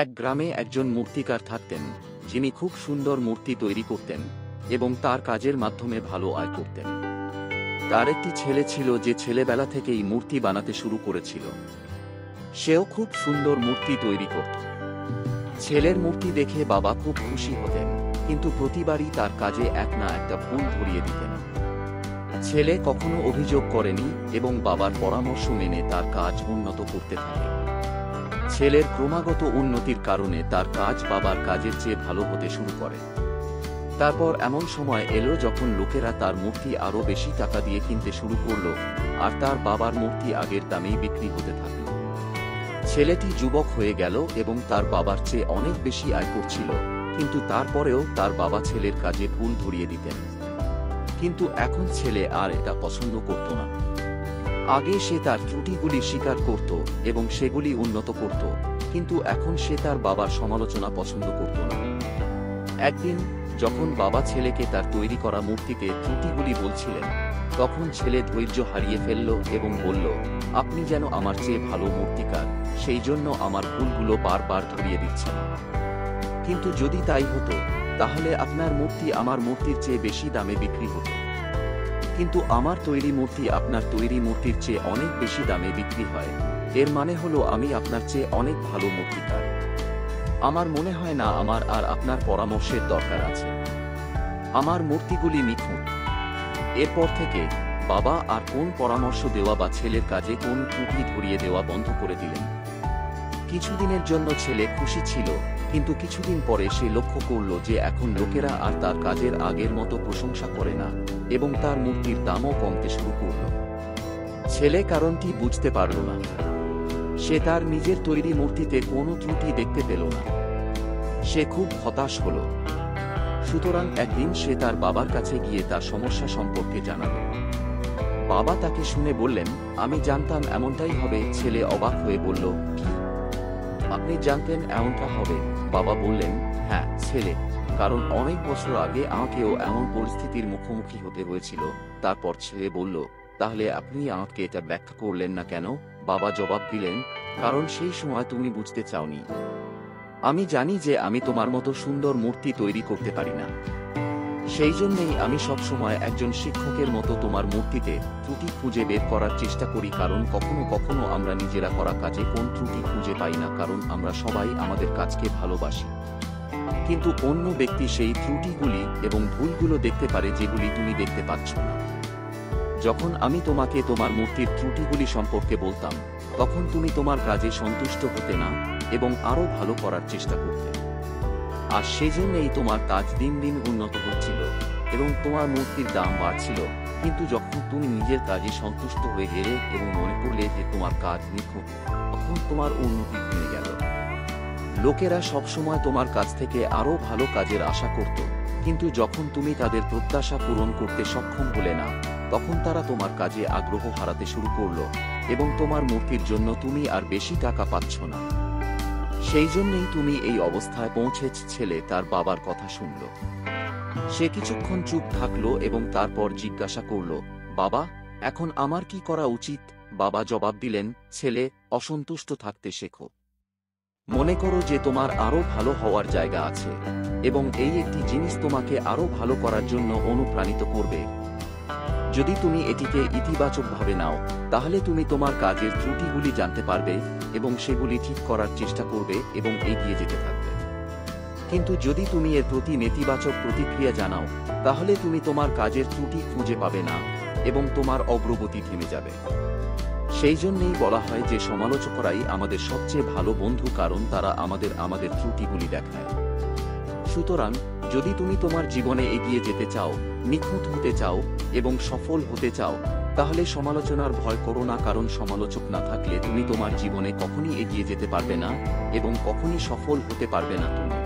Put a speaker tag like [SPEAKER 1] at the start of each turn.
[SPEAKER 1] এক গ্রামে একজন মূর্তিকার থাকতেন, যিনি খুব সুন্দর মূর্তি তৈরি করতেন এবং তার কাজের মাধ্যমে ভালো আয় করতেন। তার একটি ছেলে ছিল যে ছেলেবেলা থেকেই মূর্তি বানাতে শুরু করেছিল। সেও খুব সুন্দর মূর্তি তৈরি করত। ছেলের মূর্তি দেখে বাবা খুব খুশি হতেন, কিন্তু প্রতিবারই তার কাজে এক না একটা ভুল ধরিয়ে দিতেন। ছেলে কখনো অভিযোগ করেনি এবং বাবার পরামর্শ মেনে তার কাজ উন্নত করতে থাকে। ছেলের ক্রমাগত উন্নতির কারণে তার কাজ বাবার কাজের চেয়ে ভালো হতে শুরু করে। তারপর এমন সময় এলো যখন লোকেরা তার মূর্তি আরো বেশি টাকা দিয়ে কিনতে শুরু করলো, আর তার বাবার মূর্তি আগের দামেই বিক্রি হতে থাকল। ছেলেটি যুবক হয়ে গেল এবং তার বাবার চেয়ে অনেক বেশি আয় করছিল, কিন্তু তারপরেও তার বাবা ছেলের কাজে ভুল ধরিয়ে দিতেন। কিন্তু এখন ছেলে আর এটা পছন্দ করত না। আগে সে তার ত্রুটিগুলি স্বীকার করত এবং সেগুলি উন্নত করত, কিন্তু এখন সে তার বাবার সমালোচনা পছন্দ করত না। একদিন যখন বাবা ছেলেকে তার তৈরি করা মূর্তিতে ত্রুটিগুলি বলছিলেন, তখন ছেলে ধৈর্য হারিয়ে ফেলল এবং বলল, আপনি যেন আমার চেয়ে ভালো মূর্তিকার, সেই জন্য আমার ভুলগুলো বারবার ধরিয়ে দিচ্ছেন। কিন্তু যদি তাই হতো, তাহলে আপনার মূর্তি আমার মূর্তির চেয়ে বেশি দামে বিক্রি হতো। কিন্তু আমার তৈরি মূর্তি আপনার তৈরি মূর্তির চেয়ে অনেক বেশি দামে বিক্রি হয়। এর মানে হলো আমি আপনার চেয়ে অনেক ভালো মূর্তিকার। আমার মনে হয় না আমার আর আপনার পরামর্শের দরকার আছে। আমার মূর্তিগুলি নিখুঁত। এরপর থেকে বাবা আর কোন পরামর্শ দেওয়া বা ছেলের কাজে কোন ত্রুটি ধরিয়ে দেওয়া বন্ধ করে দিলেন। কিছুদিনের জন্য ছেলে খুশি ছিল, কিন্তু কিছুদিন পরে সে লক্ষ্য করল যে এখন লোকেরা আর তার কাজের আগের মতো প্রশংসা করে না এবং তার মূর্তির দামও কমতে শুরু করল। ছেলে কারণটি বুঝতে পারল না। সে তার নিজের তৈরি মূর্তিতে কোনো ত্রুটি দেখতে পেল না। সে খুব হতাশ হল। সুতরাং একদিন সে তার বাবার কাছে গিয়ে তার সমস্যা সম্পর্কে জানাল। বাবা তাকে শুনে বললেন, আমি জানতাম এমনটাই হবে। ছেলে অবাক হয়ে বলল, কি, আপনি জানতেন এমনটা হবে? বাবা বললেন, হ্যাঁ ছেলে, কারণ অনেক বছর আগে আমাকেও এমন পরিস্থিতির মুখোমুখি হতে হয়েছিল। তারপর ছেলে বলল, তাহলে আপনি আমাকে এটা ব্যাখ্যা করলেন না কেন? বাবা জবাব দিলেন, কারণ সেই সময় তুমি বুঝতে চাওনি। আমি জানি যে আমি তোমার মতো সুন্দর মূর্তি তৈরি করতে পারি না। সেই জন্যই আমি সবসময় একজন শিক্ষকের মতো তোমার মূর্তিতে ত্রুটি খুঁজে বের করার চেষ্টা করি, কারণ কখনো কখনো আমরা নিজেরা করা কাজে কোন ত্রুটি খুঁজে পাই না, কারণ আমরা সবাই আমাদের কাজকে ভালোবাসি। কিন্তু অন্য ব্যক্তি সেই ত্রুটিগুলি এবং ভুলগুলো দেখতে পারে যেগুলি তুমি দেখতে পাচ্ছ না। যখন আমি তোমাকে তোমার মূর্তির ত্রুটিগুলি সম্পর্কে বলতাম, তখন তুমি তোমার কাজে সন্তুষ্ট হতে না এবং আরো ভালো করার চেষ্টা করতে। আর সেজন্যই তোমার কাজ দিন দিন উন্নত হচ্ছিল এবং তোমার মূর্তির দাম বাড়ছিল। কিন্তু যখন তুমি নিজের কাজে সন্তুষ্ট হয়ে গেলে এবং মনে করলে যে তোমার কাজ নিখুঁত, তখন তোমার উন্নতি থেমে গেল। লোকেরা সবসময় তোমার কাছ থেকে আরো ভালো কাজের আশা করত, কিন্তু যখন তুমি তাদের প্রত্যাশা পূরণ করতে সক্ষম হলে না, তখন তারা তোমার কাজে আগ্রহ হারাতে শুরু করলো এবং তোমার মূর্তির জন্য তুমি আর বেশি টাকা পাচ্ছ না। সেই জন্যই তুমি এই অবস্থায় পৌঁছেছ। ছেলে তার বাবার কথা শুনল। সে কিছুক্ষণ চুপ থাকলো এবং তারপর জিজ্ঞাসা করল, বাবা, এখন আমার কি করা উচিত? বাবা জবাব দিলেন, ছেলে, অসন্তুষ্ট থাকতে শেখো। মনে করো যে তোমার আরো ভালো হওয়ার জায়গা আছে এবং এই একটি জিনিস তোমাকে আরো ভালো করার জন্য অনুপ্রাণিত করবে। যদি তুমি এটিকে ইতিবাচকভাবে নাও, তাহলে তুমি তোমার কাজের ত্রুটিগুলি জানতে পারবে এবং সেগুলি ঠিক করার চেষ্টা করবে এবং এগিয়ে যেতে থাকবে। কিন্তু যদি তুমি এর প্রতি নেতিবাচক প্রতিক্রিয়া জানাও, তাহলে তুমি তোমার কাজের ত্রুটি খুঁজে পাবে না এবং তোমার অগ্রগতি থেমে যাবে। সেই জন্যই বলা হয় যে সমালোচকরাই আমাদের সবচেয়ে ভালো বন্ধু, কারণ তারা আমাদের ত্রুটিগুলি দেখায়। সুতরাং যদি তুমি তোমার জীবনে এগিয়ে যেতে চাও, নিখুঁত হতে চাও এবং সফল হতে চাও, তাহলে সমালোচনার ভয় করো না, কারণ সমালোচক না থাকলে তুমি তোমার জীবনে কখনই এগিয়ে যেতে পারবে না এবং কখনই সফল হতে পারবে না তুমি।